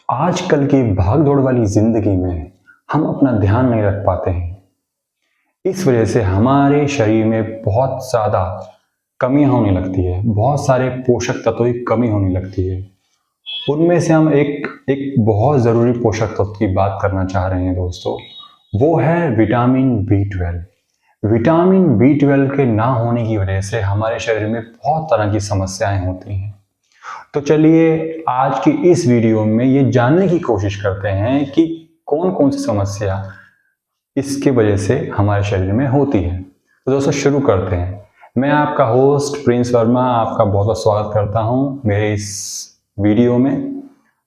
आजकल की भाग-दौड़ वाली ज़िंदगी में हम अपना ध्यान नहीं रख पाते हैं। इस वजह से हमारे शरीर में बहुत ज़्यादा कमियाँ होने लगती है, बहुत सारे पोषक तत्वों की कमी होने लगती है। उनमें से हम एक एक बहुत ज़रूरी पोषक तत्व की बात करना चाह रहे हैं दोस्तों, वो है विटामिन बी12। विटामिन बी12 के ना होने की वजह से हमारे शरीर में बहुत तरह की समस्याएँ होती हैं। तो चलिए आज की इस वीडियो में ये जानने की कोशिश करते हैं कि कौन-कौन सी समस्या इसके वजह से हमारे शरीर में होती है। तो दोस्तों शुरू करते हैं। मैं आपका होस्ट प्रिंस वर्मा आपका बहुत-बहुत स्वागत करता हूँ मेरे इस वीडियो में।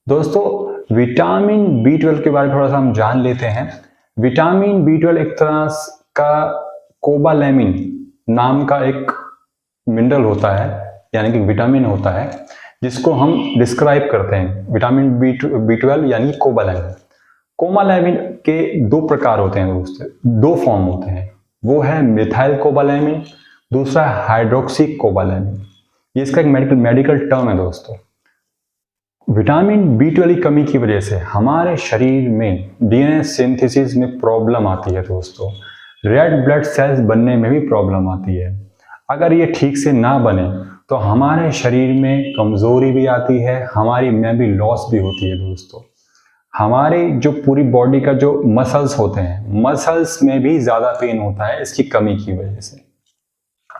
दोस्तों विटामिन बी12 के बारे में थोड़ा सा हम जान लेते हैं। विटामिन बी12 एक तरह का कोबालैमिन नाम का एक मिनरल होता है, यानी कि विटामिन होता है, जिसको हम डिस्क्राइब करते हैं विटामिन बी12 यानी कोबालैमिन। कोबालैमिन के दो प्रकार होते हैं दोस्तों, दो फॉर्म होते हैं। वो है मिथाइल कोबालैमिन, दूसरा है हाइड्रोक्सी कोबालैमिन। ये इसका एक मेडिकल टर्म है दोस्तों। विटामिन बी12 की कमी की वजह से हमारे शरीर में डीएनए सिंथेसिस में प्रॉब्लम आती है दोस्तों। रेड ब्लड सेल्स बनने में भी प्रॉब्लम आती है। अगर ये ठीक से ना बने तो हमारे शरीर में कमज़ोरी भी आती है, हमारी मेमोरी लॉस भी होती है दोस्तों। हमारे जो पूरी बॉडी का जो मसल्स होते हैं, मसल्स में भी ज़्यादा पेन होता है इसकी कमी की वजह से।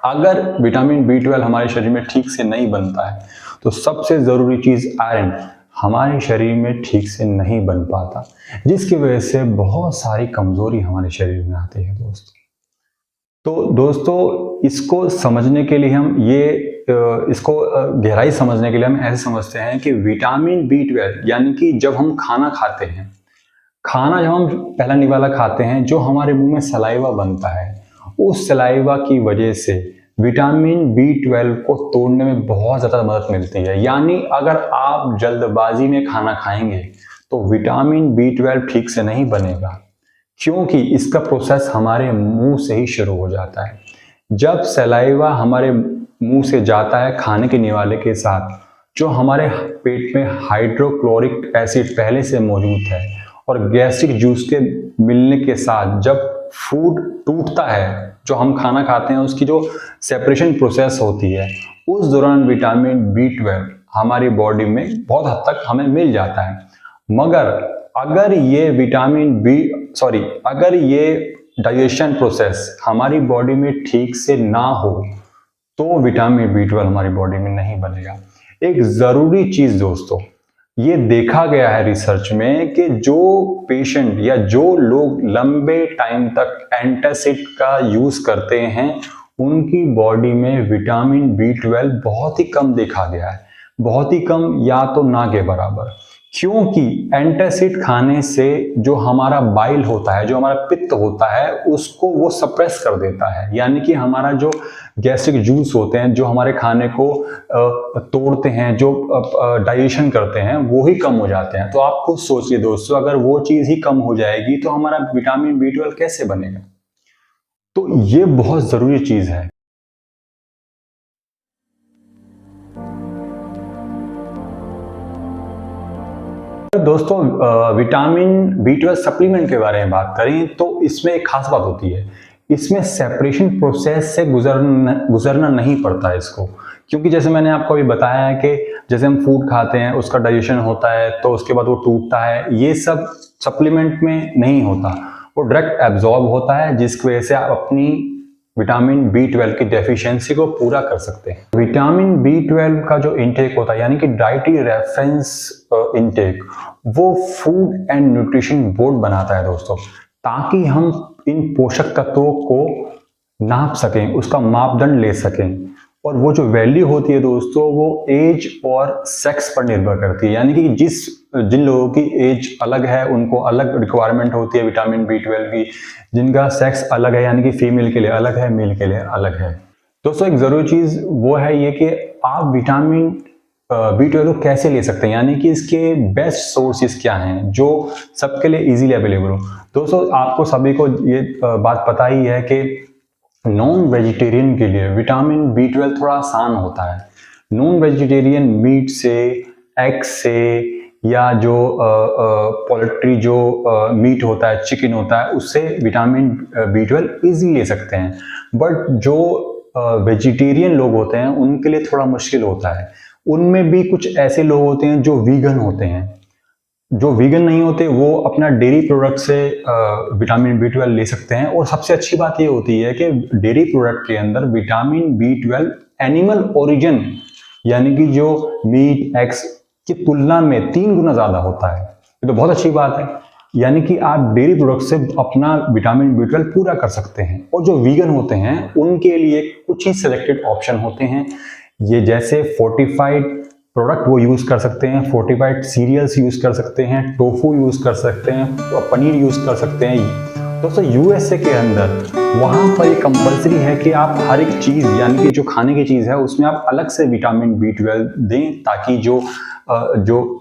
अगर विटामिन बी12 हमारे शरीर में ठीक से नहीं बनता है तो सबसे ज़रूरी चीज़ आयरन हमारे शरीर में ठीक से नहीं बन पाता, जिसकी वजह से बहुत सारी कमज़ोरी हमारे शरीर में आती है दोस्तों। तो दोस्तों इसको समझने के लिए हम इसको गहराई समझने के लिए हम ऐसे समझते हैं कि विटामिन बी12 यानी कि जब हम खाना खाते हैं, खाना जब हम पहला निवाला खाते हैं, जो हमारे मुंह में सलाइवा बनता है, उस सलाइवा की वजह से विटामिन बी12 को तोड़ने में बहुत ज़्यादा मदद मिलती है। यानी अगर आप जल्दबाजी में खाना खाएंगे तो विटामिन बी12 ठीक से नहीं बनेगा, क्योंकि इसका प्रोसेस हमारे मुंह से ही शुरू हो जाता है। जब सलाइवा हमारे मुंह से जाता है खाने के निवाले के साथ, जो हमारे पेट में हाइड्रोक्लोरिक एसिड पहले से मौजूद है और गैस्ट्रिक जूस के मिलने के साथ जब फूड टूटता है, जो हम खाना खाते हैं उसकी जो सेपरेशन प्रोसेस होती है, उस दौरान विटामिन बी12 हमारी बॉडी में बहुत हद तक हमें मिल जाता है। मगर अगर ये डाइजेशन प्रोसेस हमारी बॉडी में ठीक से ना हो तो विटामिन बी12 हमारी बॉडी में नहीं बनेगा। एक ज़रूरी चीज़ दोस्तों, ये देखा गया है रिसर्च में कि जो पेशेंट या जो लोग लंबे टाइम तक एंटासिड का यूज़ करते हैं, उनकी बॉडी में विटामिन बी12 बहुत ही कम देखा गया है। बहुत ही कम या तो ना के बराबर, क्योंकि एंटासिड खाने से जो हमारा बाइल होता है, जो हमारा पित्त होता है, उसको वो सप्रेस कर देता है। यानी कि हमारा जो गैस्ट्रिक जूस होते हैं, जो हमारे खाने को तोड़ते हैं, जो डाइजेशन करते हैं, वो ही कम हो जाते हैं। तो आप खुद सोचिए दोस्तों, अगर वो चीज़ ही कम हो जाएगी तो हमारा विटामिन बी12 कैसे बनेगा? तो ये बहुत ज़रूरी चीज़ है। दोस्तों विटामिन बी12 सप्लीमेंट के बारे में बात करें तो इसमें एक खास बात होती है, इसमें सेपरेशन प्रोसेस से गुजरना नहीं पड़ता है इसको। क्योंकि जैसे मैंने आपको अभी बताया है कि जैसे हम फूड खाते हैं, उसका डाइजेशन होता है तो उसके बाद वो टूटता है, ये सब सप्लीमेंट में नहीं होता, वो डायरेक्ट एब्जॉर्ब होता है, जिसकी वजह से आप अपनी विटामिन बी12 की डेफिशिएंसी को पूरा कर सकते हैं। विटामिन बी12 का जो इंटेक होता है, यानी कि डाइटरी रेफरेंस इंटेक, वो फूड एंड न्यूट्रिशन बोर्ड बनाता है दोस्तों, ताकि हम इन पोषक तत्वों को नाप सकें, उसका मापदंड ले सकें। और वो जो वैल्यू होती है दोस्तों, वो एज और सेक्स पर निर्भर करती है। यानी कि जिन लोगों की एज अलग है उनको अलग रिक्वायरमेंट होती है विटामिन बी12 की, जिनका सेक्स अलग है यानी कि फीमेल के लिए अलग है, मेल के लिए अलग है। दोस्तों एक ज़रूरी चीज़ वो है ये कि आप विटामिन बी12 को कैसे ले सकते हैं, यानी कि इसके बेस्ट सोर्सेज क्या हैं जो सबके लिए इजीली अवेलेबल हो। दोस्तों आपको सभी को ये बात पता ही है कि नॉन वेजिटेरियन के लिए विटामिन बी12 थोड़ा आसान होता है। नॉन वेजिटेरियन मीट से, एग से या जो पोल्ट्री जो मीट होता है, चिकन होता है, उससे विटामिन B12 ईजिली ले सकते हैं। बट जो वेजिटेरियन लोग होते हैं उनके लिए थोड़ा मुश्किल होता है। उनमें भी कुछ ऐसे लोग होते हैं जो वीगन होते हैं। जो वीगन नहीं होते वो अपना डेयरी प्रोडक्ट से विटामिन B12 ले सकते हैं। और सबसे अच्छी बात ये होती है कि डेयरी प्रोडक्ट के अंदर विटामिन B12 एनिमल ओरिजिन यानी कि जो मीट, एग्स की तुलना में 3 गुना ज़्यादा होता है। ये तो बहुत अच्छी बात है, यानी कि आप डेयरी प्रोडक्ट से अपना विटामिन B12 पूरा कर सकते हैं। और जो वीगन होते हैं उनके लिए कुछ ही सिलेक्टेड ऑप्शन होते हैं, ये जैसे फोर्टिफाइड प्रोडक्ट वो यूज़ कर सकते हैं, फोर्टिफाइड सीरियल्स यूज़ कर सकते हैं, टोफू यूज़ कर सकते हैं, पनीर यूज़ कर सकते हैं। दोस्तों USA के अंदर वहाँ पर ये कंपलसरी है कि आप हर एक चीज़ यानी कि जो खाने की चीज़ है उसमें आप अलग से विटामिन B12 दें, ताकि जो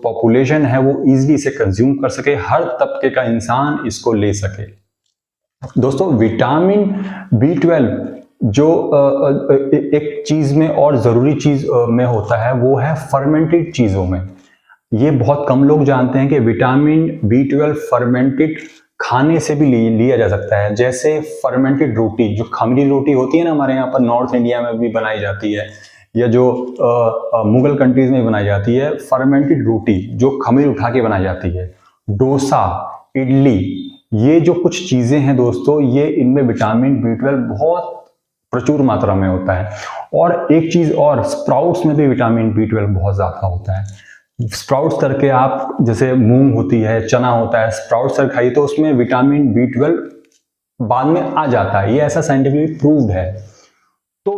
पॉपुलेशन है वो ईजिली इसे कंज्यूम कर सके, हर तबके का इंसान इसको ले सके। दोस्तों विटामिन B12 जो एक चीज़ में और ज़रूरी चीज़ में होता है वो है फर्मेंटेड चीज़ों में। ये बहुत कम लोग जानते हैं कि विटामिन B12 फर्मेंटेड खाने से भी लिया जा सकता है। जैसे फर्मेंटेड रोटी, जो खमीरी रोटी होती है ना, हमारे यहाँ पर नॉर्थ इंडिया में भी बनाई जाती है, या जो मुगल कंट्रीज में बनाई जाती है, फर्मेंटेड रोटी जो खमीर उठा के बनाई जाती है, डोसा, इडली, ये जो कुछ चीज़ें हैं दोस्तों, ये इनमें विटामिन B12 बहुत प्रचुर मात्रा में होता है। और एक चीज़ और, स्प्राउट्स में भी विटामिन B12 बहुत ज़्यादा होता है। स्प्राउट्स करके आप, जैसे मूंग होती है, चना होता है, स्प्राउट्स कर खाइए तो उसमें विटामिन B12 बाद में आ जाता है, ये ऐसा साइंटिफिकली प्रूव्ड है। तो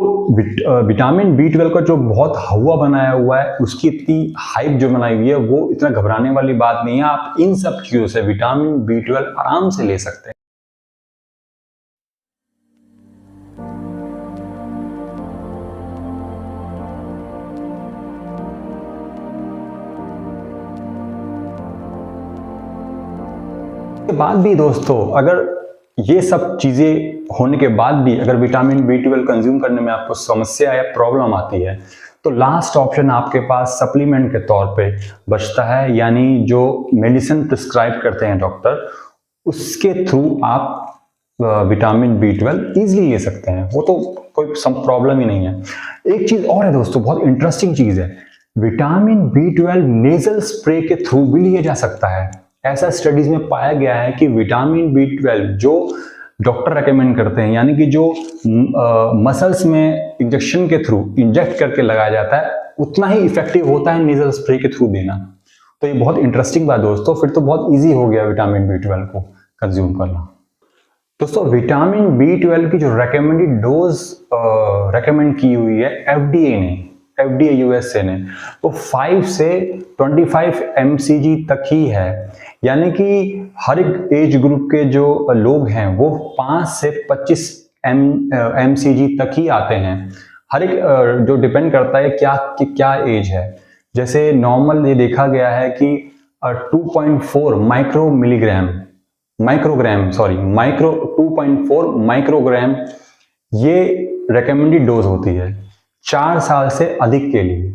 विटामिन B12 का जो बहुत हवा बनाया हुआ है, उसकी इतनी हाइप जो बनाई हुई है, वो इतना घबराने वाली बात नहीं है। आप इन सब चीज़ों से विटामिन B12 आराम से ले सकते हैं। के बाद भी दोस्तों, अगर ये सब चीज़ें होने के बाद भी अगर विटामिन B12 कंज्यूम करने में आपको समस्या या प्रॉब्लम आती है, तो लास्ट ऑप्शन आपके पास सप्लीमेंट के तौर पे बचता है, यानी जो मेडिसिन प्रिस्क्राइब करते हैं डॉक्टर, उसके थ्रू आप विटामिन B12 ईजिली ले सकते हैं। वो तो कोई प्रॉब्लम ही नहीं है। एक चीज़ और है दोस्तों, बहुत इंटरेस्टिंग चीज़ है, विटामिन B12 नेजल स्प्रे के थ्रू भी लिया जा सकता है। ऐसा स्टडीज में पाया गया है कि विटामिन B12 जो डॉक्टर रेकमेंड करते हैं, यानी कि जो मसल्स में इंजेक्शन के थ्रू इंजेक्ट करके लगाया जाता है, उतना ही इफेक्टिव होता है नेजल स्प्रे के थ्रू देना। तो ये बहुत इंटरेस्टिंग बात दोस्तों, फिर तो बहुत इजी हो गया विटामिन B12 को कंज्यूम करना। दोस्तों विटामिन B12 की जो रेकमेंडेड डोज रेकमेंड की हुई है FDA USA ने, वो 5 से 25 mcg तक ही है। यानी कि हर एक एज ग्रुप के जो लोग हैं वो 5 से 25 mcg तक ही आते हैं। हर एक जो डिपेंड करता है क्या एज है। जैसे नॉर्मल ये देखा गया है कि 2.4 माइक्रोग्राम ये रिकमेंडेड डोज होती है 4 साल से अधिक के लिए।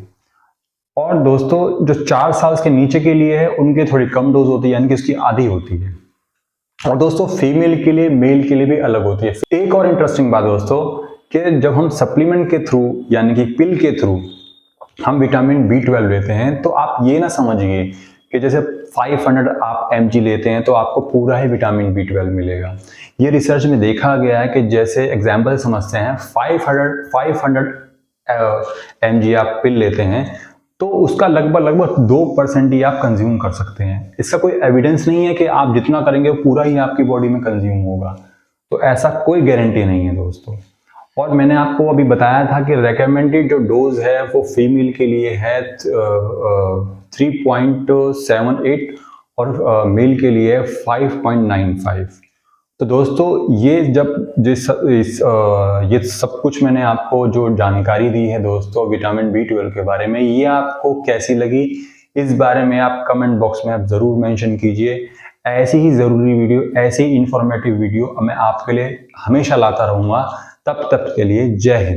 और दोस्तों जो 4 साल के नीचे के लिए है उनके थोड़ी कम डोज होती है, यानी कि उसकी आधी होती है। और दोस्तों फीमेल के लिए, मेल के लिए भी अलग होती है। एक और इंटरेस्टिंग बात दोस्तों, कि जब हम सप्लीमेंट के थ्रू यानी कि पिल के थ्रू हम विटामिन B12 लेते हैं, तो आप ये ना समझिए कि जैसे 500 आप mg लेते हैं तो आपको पूरा ही विटामिन B12 मिलेगा। ये रिसर्च में देखा गया है कि जैसे एग्जाम्पल समझते हैं, 500 mg आप पिल लेते हैं तो उसका लगभग 2% ही आप कंज्यूम कर सकते हैं। इसका कोई एविडेंस नहीं है कि आप जितना करेंगे पूरा ही आपकी बॉडी में कंज्यूम होगा, तो ऐसा कोई गारंटी नहीं है दोस्तों। और मैंने आपको अभी बताया था कि रेकमेंडेड जो डोज है वो फीमेल के लिए है 3.78 और मेल के लिए 5.95। तो दोस्तों ये सब कुछ मैंने आपको जो जानकारी दी है दोस्तों विटामिन B12 के बारे में, ये आपको कैसी लगी, इस बारे में आप कमेंट बॉक्स में आप ज़रूर मेंशन कीजिए। ऐसी ही ज़रूरी वीडियो, ऐसी ही इंफॉर्मेटिव वीडियो मैं आपके लिए हमेशा लाता रहूँगा। तब तक के लिए जय हिंद।